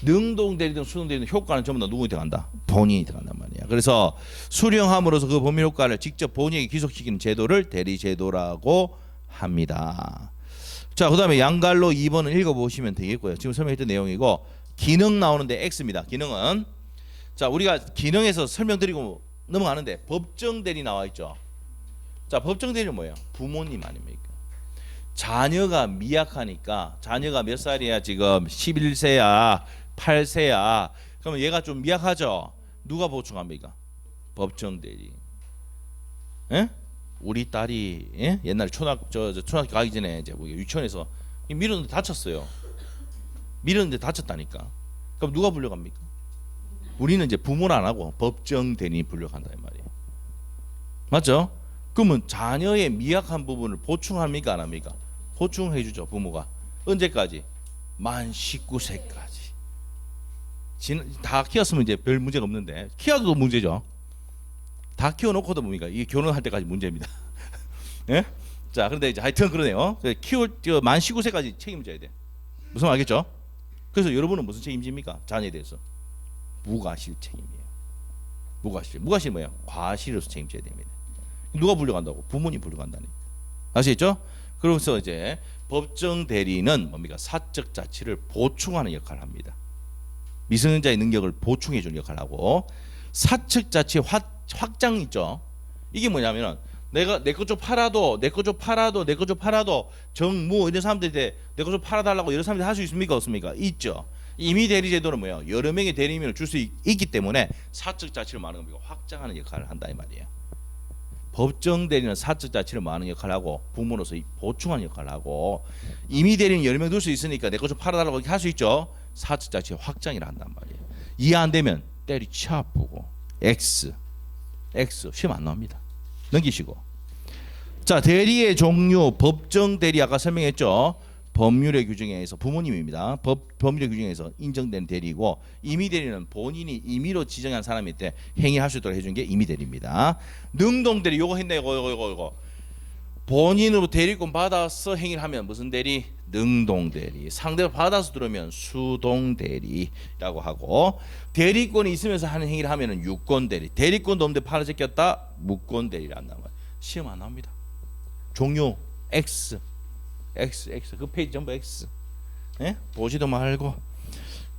능동대리든 수동대리든 효과는 전부 다 누구한테 간다? 본인이 들어간단 말이야. 그래서 수령함으로써 그 법률 효과를 직접 본인에게 기속시키는 제도를 대리제도라고 합니다. 자, 그 다음에 양갈로 2번을 읽어보시면 되겠고요. 지금 설명했던 내용이고 기능 나오는데 X입니다. 기능은 자 우리가 기능에서 설명드리고 넘어가는데 법정대리 나와 있죠. 자, 법정대리는 뭐예요? 부모님 아닙니까? 자녀가 미약하니까 자녀가 몇 살이야 지금 11세야 8세야 그러면 얘가 좀 미약하죠. 누가 보충합니까? 법정대리. 예? 우리 딸이 옛날에 초등학교 가기 전에 이제 유치원에서 밀었는데 다쳤어요. 밀었는데 다쳤다니까. 그럼 누가 불려갑니까? 우리는 이제 부모는 안 하고 법정대리 불려간다 이 말이에요. 맞죠? 그러면 자녀의 미약한 부분을 보충합니까 안 합니까? 보충해 주죠. 부모가. 언제까지? 만 19세까지. 다 키웠으면 이제 별 문제가 없는데 키워도 문제죠. 다 키워놓고도 뭡니까? 이게 결혼할 때까지 문제입니다. 예? 자, 그런데 이제 하여튼 그러네요. 만 19세까지 책임져야 돼. 무슨 말 알겠죠? 그래서 여러분은 무슨 책임집니까? 자녀에 대해서 무과실 책임이에요. 무과실 뭐예요? 과실로서 책임져야 됩니다. 누가 불려간다고? 부모님 불려간다니까. 아시겠죠? 그래서 이제 법정 대리는 뭡니까? 사적 자치를 보충하는 역할을 합니다. 미성년자의 능력을 보충해 주는 역할을 하고, 사적 자치 확장 있죠. 이게 뭐냐면은 내가 내 거 좀 팔아도 정무 이런 사람들한테 내 거 좀 팔아달라고 여러 사람들이 할 수 있습니까? 없습니까? 있죠. 임의 대리 제도는 뭐예요? 여러 명의 대리인을 줄 수 있기 때문에 사적 자치를 많은 겁니다. 확장하는 역할을 한다 이 말이에요. 법정 대리는 사적 자치를 많은 역할을 하고 부모로서 보충하는 역할을 하고, 임의 대리는 여러 명 둘 수 있으니까 내 거 좀 팔아달라고 할 수 있죠. 사적 자치 확장이라 한단 말이에요. 이해 안 되면 때리쳐 보고 X 시험 안 나옵니다. 넘기시고. 자, 대리의 종류, 법정 대리 아까 설명했죠. 법률의 규정에 의해서 부모님입니다. 법률의 규정에 의해서 인정된 대리고, 임의 대리는 본인이 임의로 지정한 사람한테 행위할 수 있도록 해준 게 임의 대리입니다. 능동 대리 요거 했네. 이거 본인으로 대리권 받아서 행위를 하면 무슨 대리? 능동 대리. 상대가 받아서 들으면 수동 대리라고 하고, 대리권이 있으면서 하는 행위를 하면은 유권 대리. 대리권도 없는데 팔아 제꼈다? 무권 대리를 한단 말이에요. 시험 안 나옵니다. 종류 X 그 페이지 전부 X. 예? 보지도 말고.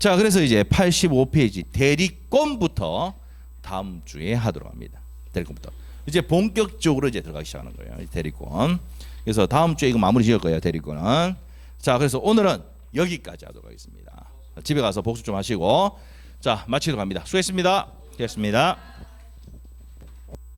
자, 그래서 이제 85페이지 대리권부터 다음 주에 하도록 합니다. 대리권부터 이제 본격적으로 이제 들어가기 시작하는 거예요. 대리권. 그래서 다음 주에 이거 마무리 지을 거예요. 대리권은. 자, 그래서 오늘은 여기까지 하도록 하겠습니다. 집에 가서 복습 좀 하시고, 자, 마치도록 합니다. 수고했습니다.